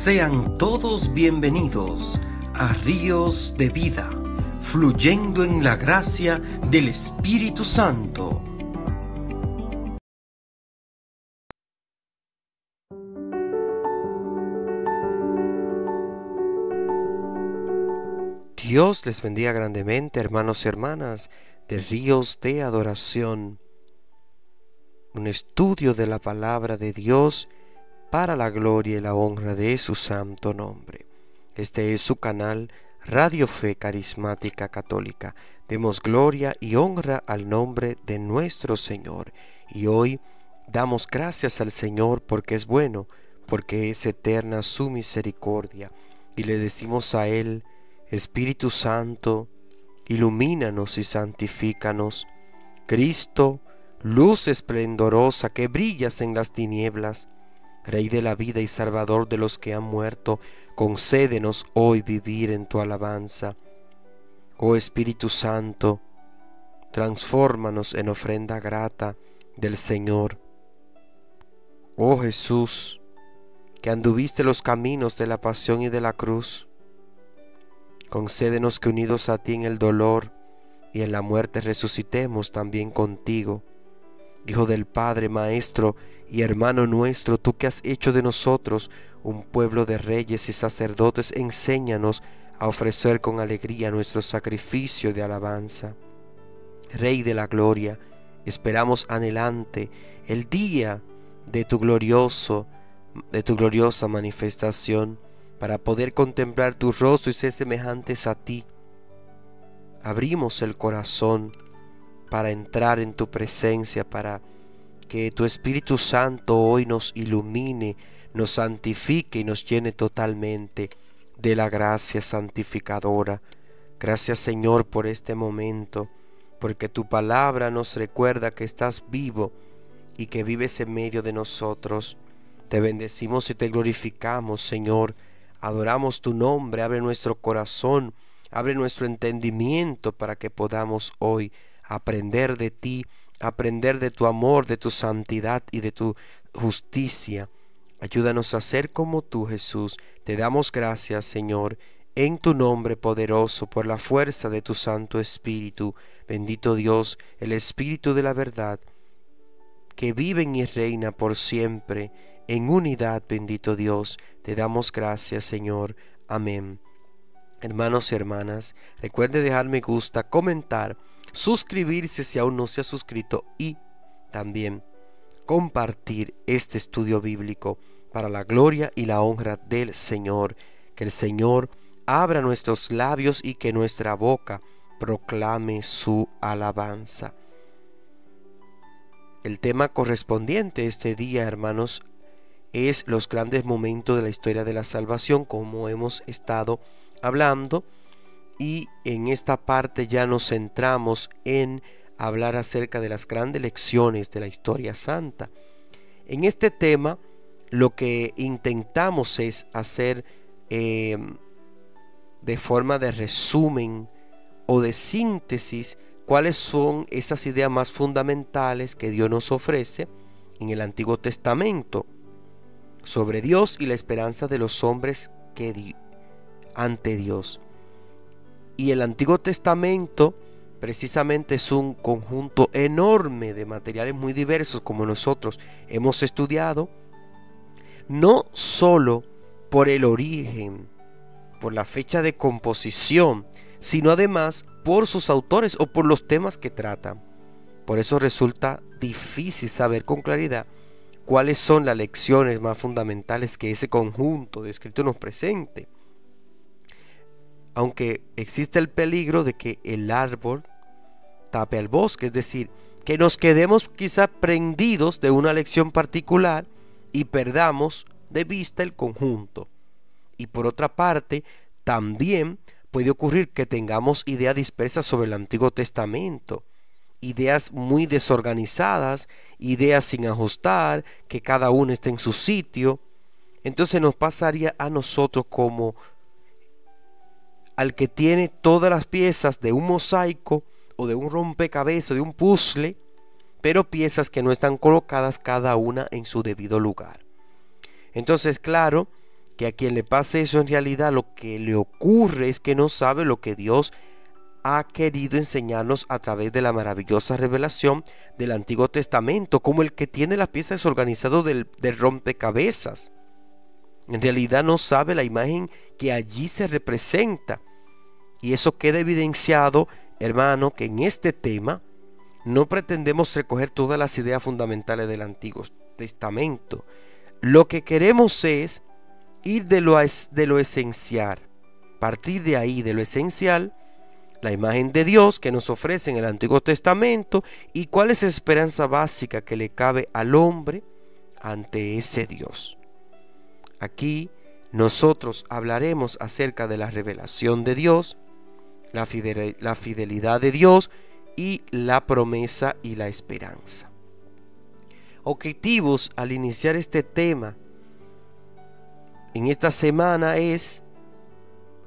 Sean todos bienvenidos a Ríos de Vida, fluyendo en la gracia del Espíritu Santo. Dios les bendiga grandemente, hermanos y hermanas de Ríos de Adoración. Un estudio de la palabra de Dios para la gloria y la honra de su santo nombre. Este es su canal Radio Fe Carismática Católica. Demos gloria y honra al nombre de nuestro Señor. Y hoy damos gracias al Señor porque es bueno, porque es eterna su misericordia. Y le decimos a Él: Espíritu Santo, ilumínanos y santifícanos. Cristo, luz esplendorosa que brillas en las tinieblas, Rey de la vida y Salvador de los que han muerto, concédenos hoy vivir en tu alabanza. Oh Espíritu Santo, transfórmanos en ofrenda grata del Señor. Oh Jesús, que anduviste los caminos de la pasión y de la cruz, concédenos que unidos a ti en el dolor y en la muerte resucitemos también contigo. Hijo del Padre, Maestro y hermano nuestro, tú que has hecho de nosotros un pueblo de reyes y sacerdotes, enséñanos a ofrecer con alegría nuestro sacrificio de alabanza. Rey de la gloria, esperamos anhelante el día de tu gloriosa manifestación, para poder contemplar tu rostro y ser semejantes a ti. Abrimos el corazón para entrar en tu presencia, para que tu Espíritu Santo hoy nos ilumine, nos santifique y nos llene totalmente de la gracia santificadora. Gracias, Señor, por este momento, porque tu palabra nos recuerda que estás vivo y que vives en medio de nosotros. Te bendecimos y te glorificamos, Señor. Adoramos tu nombre. Abre nuestro corazón, abre nuestro entendimiento para que podamos hoy aprender de ti, aprender de tu amor, de tu santidad y de tu justicia. Ayúdanos a ser como tú, Jesús. Te damos gracias, Señor, en tu nombre poderoso, por la fuerza de tu Santo Espíritu. Bendito Dios, el Espíritu de la verdad, que vive y reina por siempre en unidad. Bendito Dios, te damos gracias, Señor. Amén. Hermanos y hermanas, recuerde dejar me gusta, comentar, suscribirse si aún no se ha suscrito y también compartir este estudio bíblico para la gloria y la honra del Señor. Que el Señor abra nuestros labios y que nuestra boca proclame su alabanza. El tema correspondiente este día, hermanos, es los grandes momentos de la historia de la salvación, como hemos estado hablando, y en esta parte ya nos centramos en hablar acerca de las grandes lecciones de la historia santa. En este tema lo que intentamos es hacer de forma de resumen o de síntesis cuáles son esas ideas más fundamentales que Dios nos ofrece en el Antiguo Testamento sobre Dios y la esperanza de los hombres ante Dios. Y el Antiguo Testamento precisamente es un conjunto enorme de materiales muy diversos, como nosotros hemos estudiado, no solo por el origen, por la fecha de composición, sino además por sus autores o por los temas que tratan. Por eso resulta difícil saber con claridad cuáles son las lecciones más fundamentales que ese conjunto de escritos nos presente. Aunque existe el peligro de que el árbol tape al bosque, es decir, que nos quedemos quizá prendidos de una lección particular y perdamos de vista el conjunto. Y por otra parte, también puede ocurrir que tengamos ideas dispersas sobre el Antiguo Testamento, ideas muy desorganizadas, ideas sin ajustar, que cada uno esté en su sitio. Entonces nos pasaría a nosotros como al que tiene todas las piezas de un mosaico o de un rompecabezas, de un puzzle, pero piezas que no están colocadas cada una en su debido lugar. Entonces, claro, que a quien le pase eso en realidad lo que le ocurre es que no sabe lo que Dios ha querido enseñarnos a través de la maravillosa revelación del Antiguo Testamento, como el que tiene las piezas desorganizadas del rompecabezas. En realidad no sabe la imagen que allí se representa. Y eso queda evidenciado, hermano, que en este tema no pretendemos recoger todas las ideas fundamentales del Antiguo Testamento. Lo que queremos es ir de lo esencial, partir de ahí, de lo esencial, la imagen de Dios que nos ofrece en el Antiguo Testamento y cuál es la esperanza básica que le cabe al hombre ante ese Dios. Aquí nosotros hablaremos acerca de la revelación de Dios, la fidelidad de Dios y la promesa y la esperanza. Objetivos al iniciar este tema en esta semana es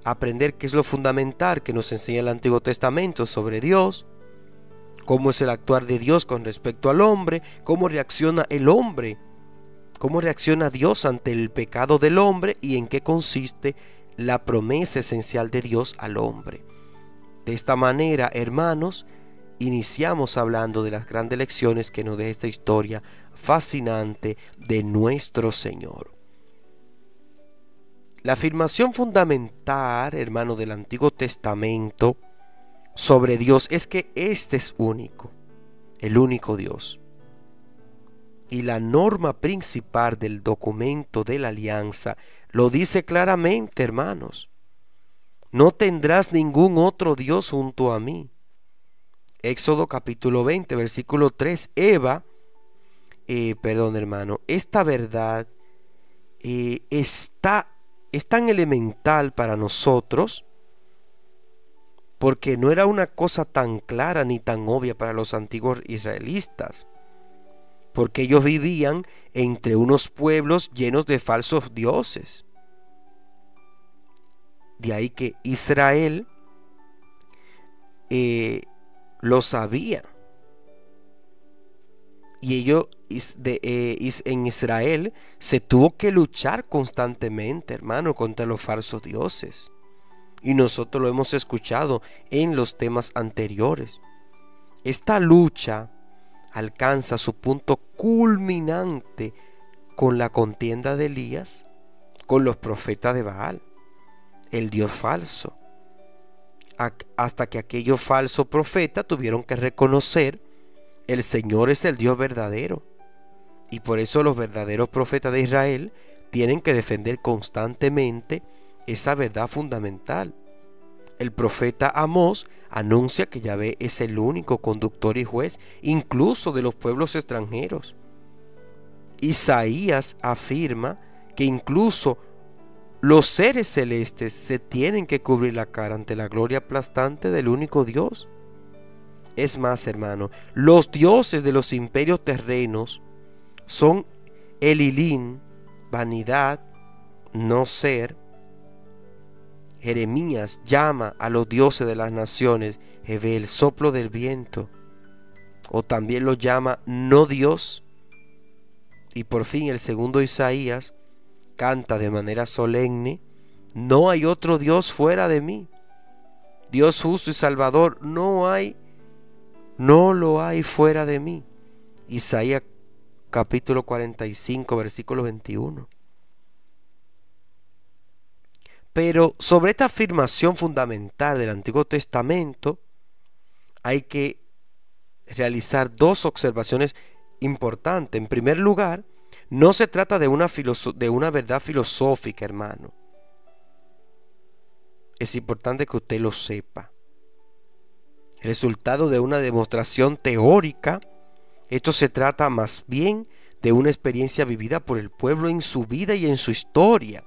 aprender qué es lo fundamental que nos enseña el Antiguo Testamento sobre Dios, cómo es el actuar de Dios con respecto al hombre, cómo reacciona el hombre, cómo reacciona Dios ante el pecado del hombre y en qué consiste la promesa esencial de Dios al hombre. De esta manera, hermanos, iniciamos hablando de las grandes lecciones que nos deja esta historia fascinante de nuestro Señor. La afirmación fundamental, hermano, del Antiguo Testamento sobre Dios es que este es único, el único Dios. Y la norma principal del documento de la alianza lo dice claramente, hermanos. No tendrás ningún otro Dios junto a mí. Éxodo capítulo 20, versículo 3. Esta verdad es tan elemental para nosotros porque no era una cosa tan clara ni tan obvia para los antiguos israelitas, porque ellos vivían entre unos pueblos llenos de falsos dioses. De ahí que Israel lo sabía. Y en Israel se tuvo que luchar constantemente, hermano, contra los falsos dioses. Y nosotros lo hemos escuchado en los temas anteriores. Esta lucha alcanza su punto culminante con la contienda de Elías con los profetas de Baal, el dios falso. Hasta que aquellos falsos profetas tuvieron que reconocer el Señor es el Dios verdadero. Y por eso los verdaderos profetas de Israel tienen que defender constantemente esa verdad fundamental. El profeta Amós anuncia que Yahvé es el único conductor y juez, incluso de los pueblos extranjeros. Isaías afirma que incluso los seres celestes se tienen que cubrir la cara ante la gloria aplastante del único Dios. Es más, hermano, los dioses de los imperios terrenos son Elilín, vanidad, no ser. Jeremías llama a los dioses de las naciones Jehvé, el soplo del viento, o también lo llama no Dios. Y por fin el segundo Isaías canta de manera solemne: no hay otro Dios fuera de mí, Dios justo y salvador, no lo hay fuera de mí. Isaías capítulo 45, versículo 21. Pero sobre esta afirmación fundamental del Antiguo Testamento hay que realizar dos observaciones importantes. En primer lugar, no se trata de una verdad filosófica, hermano. Es importante que usted lo sepa. Resultado de una demostración teórica, esto se trata más bien de una experiencia vivida por el pueblo en su vida y en su historia.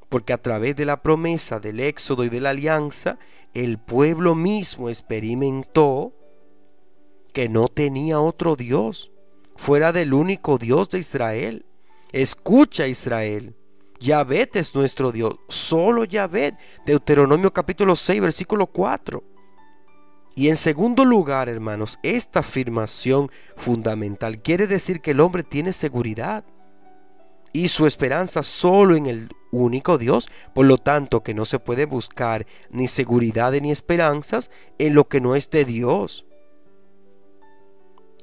Porque a través de la promesa del Éxodo y de la alianza, el pueblo mismo experimentó que no tenía otro Dios fuera del único Dios de Israel. Escucha, Israel, Yahvé es nuestro Dios, solo Yahvé. Deuteronomio capítulo 6, versículo 4. Y en segundo lugar, hermanos, esta afirmación fundamental quiere decir que el hombre tiene seguridad. y su esperanza solo en el único Dios, por lo tanto que no se puede buscar ni seguridad ni esperanzas en lo que no es de Dios.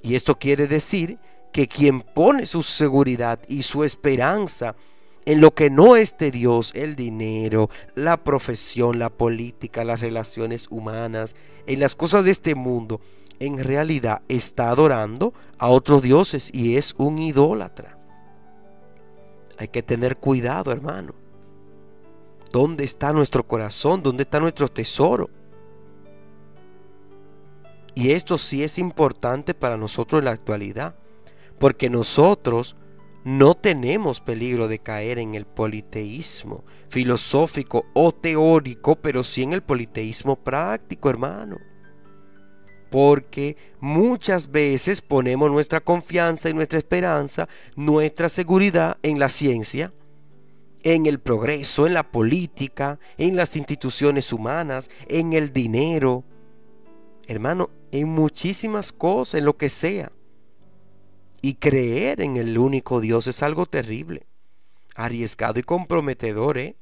Y esto quiere decir que quien pone su seguridad y su esperanza en lo que no es de Dios, el dinero, la profesión, la política, las relaciones humanas, en las cosas de este mundo, en realidad está adorando a otros dioses y es un idólatra. Hay que tener cuidado, hermano. ¿Dónde está nuestro corazón? ¿Dónde está nuestro tesoro? Y esto sí es importante para nosotros en la actualidad, porque nosotros no tenemos peligro de caer en el politeísmo filosófico o teórico, pero sí en el politeísmo práctico, hermano. Porque muchas veces ponemos nuestra confianza y nuestra esperanza, nuestra seguridad en la ciencia, en el progreso, en la política, en las instituciones humanas, en el dinero, hermano, en muchísimas cosas, en lo que sea. Y creer en el único Dios es algo terrible, arriesgado y comprometedor, ¿eh?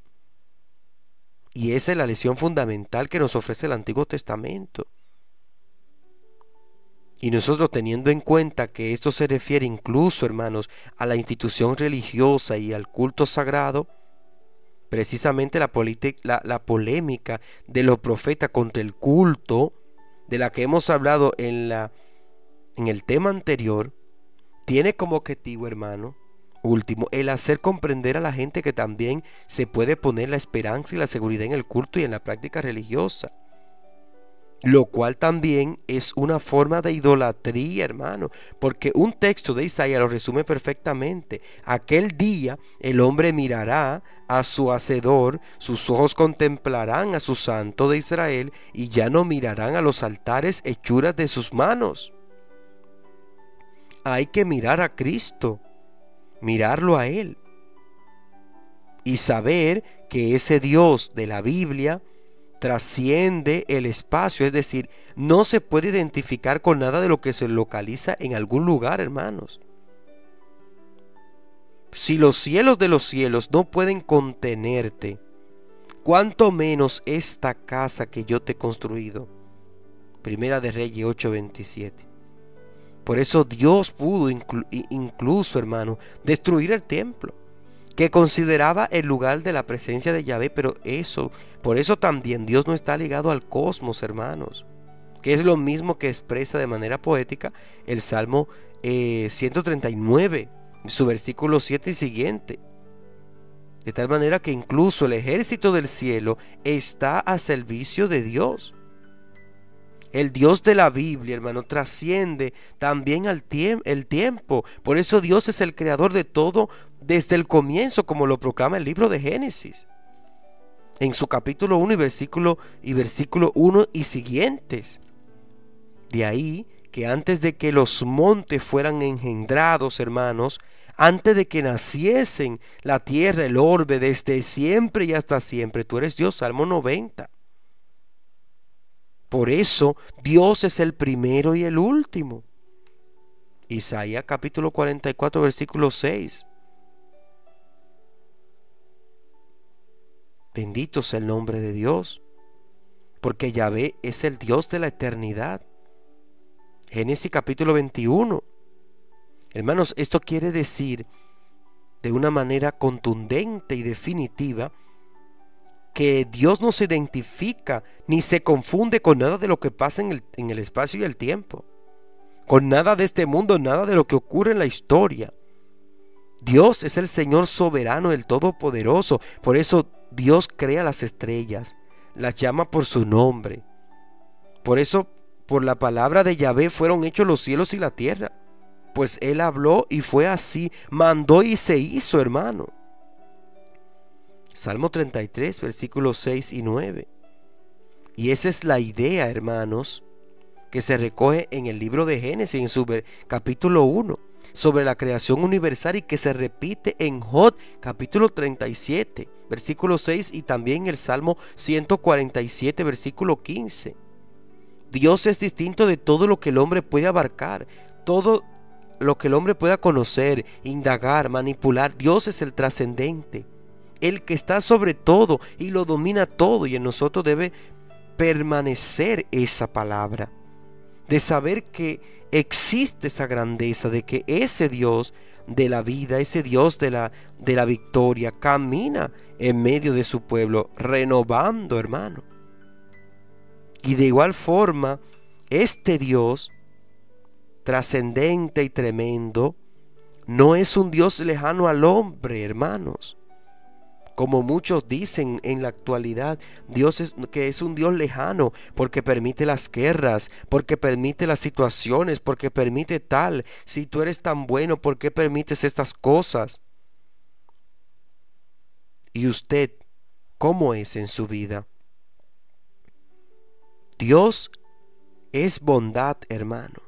Y esa es la lección fundamental que nos ofrece el Antiguo Testamento. Y nosotros, teniendo en cuenta que esto se refiere incluso, hermanos, a la institución religiosa y al culto sagrado, precisamente la polémica de los profetas contra el culto, de la que hemos hablado en el tema anterior, tiene como objetivo, hermano, último, el hacer comprender a la gente que también se puede poner la esperanza y la seguridad en el culto y en la práctica religiosa. Lo cual también es una forma de idolatría, hermano, porque un texto de Isaías lo resume perfectamente. Aquel día el hombre mirará a su Hacedor, sus ojos contemplarán a su Santo de Israel y ya no mirarán a los altares hechuras de sus manos. Hay que mirar a Cristo, mirarlo a Él y saber que ese Dios de la Biblia trasciende el espacio, es decir, no se puede identificar con nada de lo que se localiza en algún lugar, hermanos. Si los cielos de los cielos no pueden contenerte, cuánto menos esta casa que yo te he construido. Primera de Reyes 8:27. Por eso Dios pudo incluso, hermano, destruir el templo, que consideraba el lugar de la presencia de Yahvé, pero por eso también Dios no está ligado al cosmos, hermanos, que es lo mismo que expresa de manera poética el Salmo 139, su versículo 7 y siguiente. De tal manera que incluso el ejército del cielo está a servicio de Dios. El Dios de la Biblia, hermano, trasciende también el tiempo. Por eso Dios es el creador de todo desde el comienzo, como lo proclama el libro de Génesis. En su capítulo 1 y versículo 1 y siguientes. De ahí que antes de que los montes fueran engendrados, hermanos, antes de que naciesen la tierra, el orbe, desde siempre y hasta siempre, tú eres Dios, Salmo 90. Por eso Dios es el primero y el último. Isaías capítulo 44 versículo 6. Bendito sea el nombre de Dios, porque Yahvé es el Dios de la eternidad. Génesis capítulo 21. Hermanos, esto quiere decir de una manera contundente y definitiva que Dios no se identifica ni se confunde con nada de lo que pasa en el espacio y el tiempo, con nada de este mundo, nada de lo que ocurre en la historia. Dios es el Señor soberano, el Todopoderoso. Por eso Dios crea las estrellas, las llama por su nombre. Por eso, por la palabra de Yahvé fueron hechos los cielos y la tierra, pues Él habló y fue así, mandó y se hizo, hermano. Salmo 33, versículos 6 y 9. Y esa es la idea, hermanos, que se recoge en el libro de Génesis, en su capítulo 1, sobre la creación universal, y que se repite en Job, capítulo 37, versículo 6, y también el Salmo 147, versículo 15. Dios es distinto de todo lo que el hombre puede abarcar. Todo lo que el hombre pueda conocer, indagar, manipular. Dios es el trascendente, el que está sobre todo y lo domina todo, y en nosotros debe permanecer esa palabra, de saber que existe esa grandeza, de que ese Dios de la vida, ese Dios de la victoria, camina en medio de su pueblo, renovando, hermano. Y de igual forma, este Dios trascendente y tremendo no es un Dios lejano al hombre, hermanos. Como muchos dicen en la actualidad, que es un Dios lejano porque permite las guerras, porque permite las situaciones, porque permite tal. Si tú eres tan bueno, ¿por qué permites estas cosas? ¿Y usted cómo es en su vida? Dios es bondad, hermano.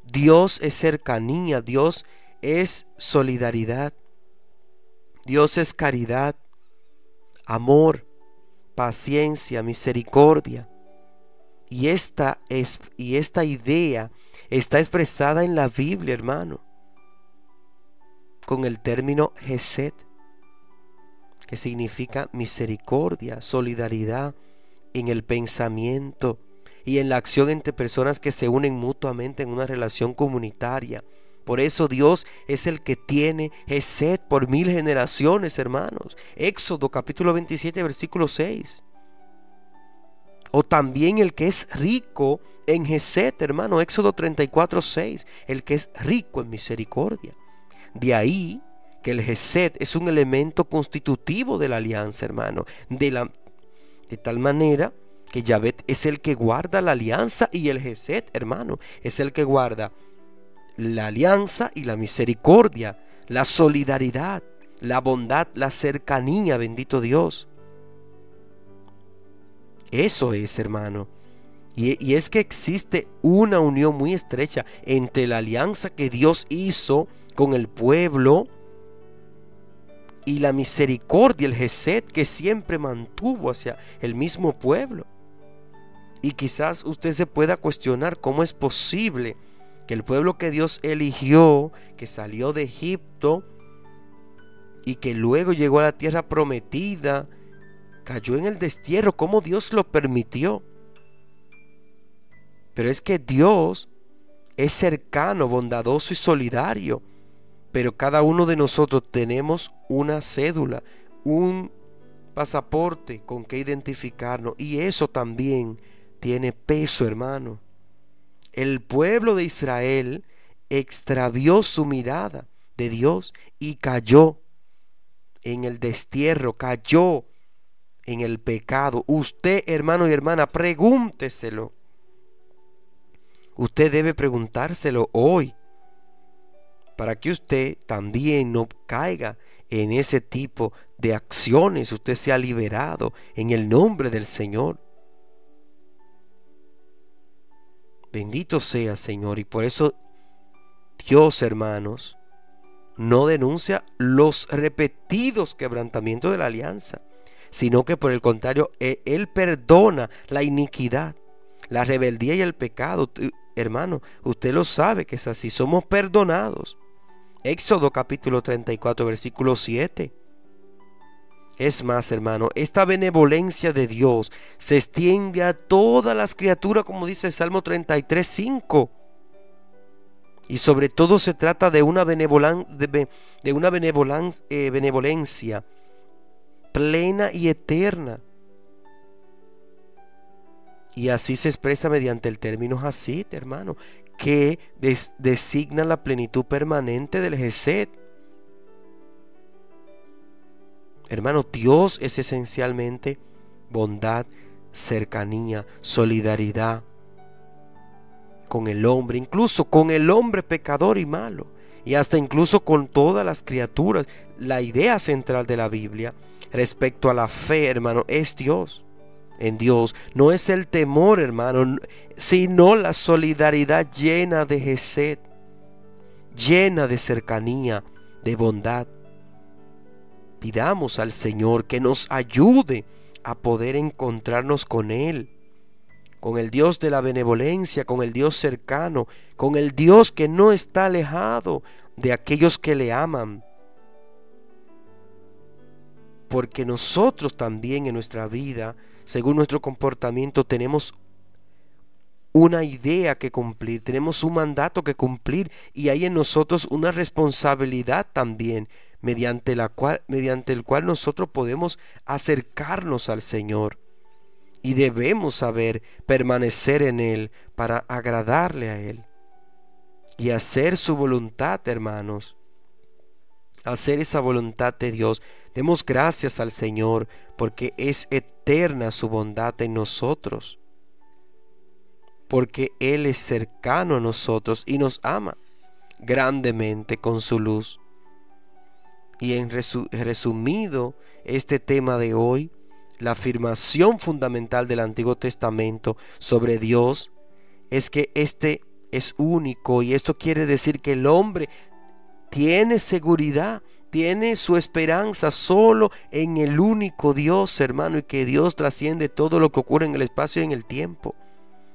Dios es cercanía, Dios es solidaridad. Dios es caridad, amor, paciencia, misericordia. Y esta idea está expresada en la Biblia, hermano, con el término Hesed, que significa misericordia, solidaridad en el pensamiento y en la acción entre personas que se unen mutuamente en una relación comunitaria. Por eso Dios es el que tiene Hesed por 1000 generaciones, hermanos. Éxodo capítulo 27, versículo 6. O también el que es rico en Hesed, hermano. Éxodo 34, 6. El que es rico en misericordia. De ahí que el Hesed es un elemento constitutivo de la alianza, hermano. De tal manera que Yahvé es el que guarda la alianza, y el Hesed, hermano, es el que guarda la alianza y la misericordia, la solidaridad, la bondad, la cercanía, bendito Dios. Eso es, hermano. Y es que existe una unión muy estrecha entre la alianza que Dios hizo con el pueblo y la misericordia, el Hesed, que siempre mantuvo hacia el mismo pueblo. Y quizás usted se pueda cuestionar cómo es posible que el pueblo que Dios eligió, que salió de Egipto y que luego llegó a la tierra prometida, cayó en el destierro. ¿Cómo Dios lo permitió? Pero es que Dios es cercano, bondadoso y solidario. Pero cada uno de nosotros tenemos una cédula, un pasaporte con que identificarnos, y eso también tiene peso, hermano. El pueblo de Israel extravió su mirada de Dios y cayó en el destierro, cayó en el pecado. Usted, hermano y hermana, pregúnteselo. Usted debe preguntárselo hoy, para que usted también no caiga en ese tipo de acciones. Usted sea liberado en el nombre del Señor. Bendito sea, Señor. Y por eso Dios, hermanos, no denuncia los repetidos quebrantamientos de la alianza, sino que por el contrario, Él perdona la iniquidad, la rebeldía y el pecado. Hermano, usted lo sabe que es así. Somos perdonados. Éxodo capítulo 34, versículo 7. Es más, hermano, esta benevolencia de Dios se extiende a todas las criaturas, como dice el Salmo 33, 5. Y sobre todo se trata de una benevolencia plena y eterna. Y así se expresa mediante el término Hasid, hermano, que designa la plenitud permanente del Hesed. Hermano, Dios es esencialmente bondad, cercanía, solidaridad con el hombre, incluso con el hombre pecador y malo, y hasta incluso con todas las criaturas. La idea central de la Biblia respecto a la fe, hermano, es Dios. En Dios no es el temor, hermano, sino la solidaridad llena de Hesed, llena de cercanía, de bondad. Pidamos al Señor que nos ayude a poder encontrarnos con Él con el Dios de la benevolencia, con el Dios cercano, con el Dios que no está alejado de aquellos que le aman. Porque nosotros también en nuestra vida, según nuestro comportamiento, tenemos una idea que cumplir, tenemos un mandato que cumplir, y hay en nosotros una responsabilidad también, mediante el cual nosotros podemos acercarnos al Señor. Y debemos saber permanecer en Él para agradarle a Él y hacer su voluntad, hermanos. Hacer esa voluntad de Dios. Demos gracias al Señor porque es eterna su bondad en nosotros. Porque Él es cercano a nosotros y nos ama grandemente con su luz. Y en resumido este tema de hoy, la afirmación fundamental del Antiguo Testamento sobre Dios es que este es único, y esto quiere decir que el hombre tiene seguridad, tiene su esperanza solo en el único Dios, hermano, y que Dios trasciende todo lo que ocurre en el espacio y en el tiempo.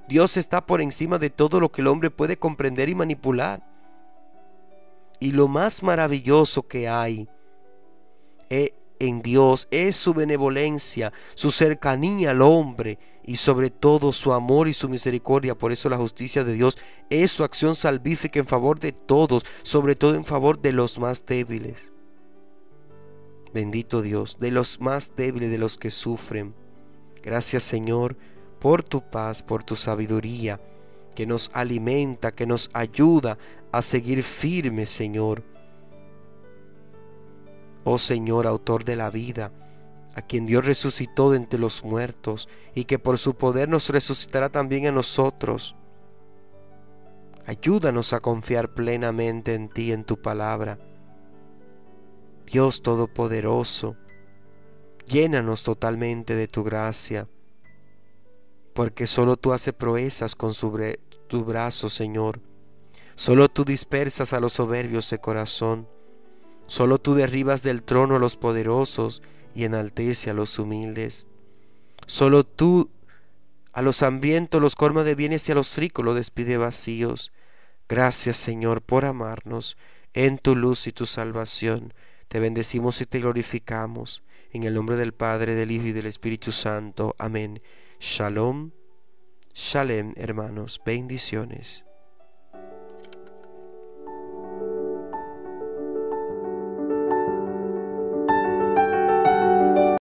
Dios está por encima de todo lo que el hombre puede comprender y manipular. Y lo más maravilloso que hay en Dios es su benevolencia, su cercanía al hombre y sobre todo su amor y su misericordia. Por eso la justicia de Dios es su acción salvífica en favor de todos, sobre todo en favor de los más débiles. Bendito Dios, de los más débiles, de los que sufren. Gracias, Señor, por tu paz, por tu sabiduría, que nos alimenta, que nos ayuda a seguir firmes, Señor. Oh Señor, autor de la vida, a quien Dios resucitó de entre los muertos, y que por su poder nos resucitará también a nosotros. Ayúdanos a confiar plenamente en ti, en tu palabra. Dios Todopoderoso, llénanos totalmente de tu gracia, porque solo tú haces proezas con tu brazo, Señor. Solo tú dispersas a los soberbios de corazón. Solo tú derribas del trono a los poderosos y enaltece a los humildes. Solo tú a los hambrientos los colmas de bienes y a los ricos los despide vacíos. Gracias, Señor, por amarnos en tu luz y tu salvación. Te bendecimos y te glorificamos. En el nombre del Padre, del Hijo y del Espíritu Santo. Amén. Shalom, shalem, hermanos. Bendiciones.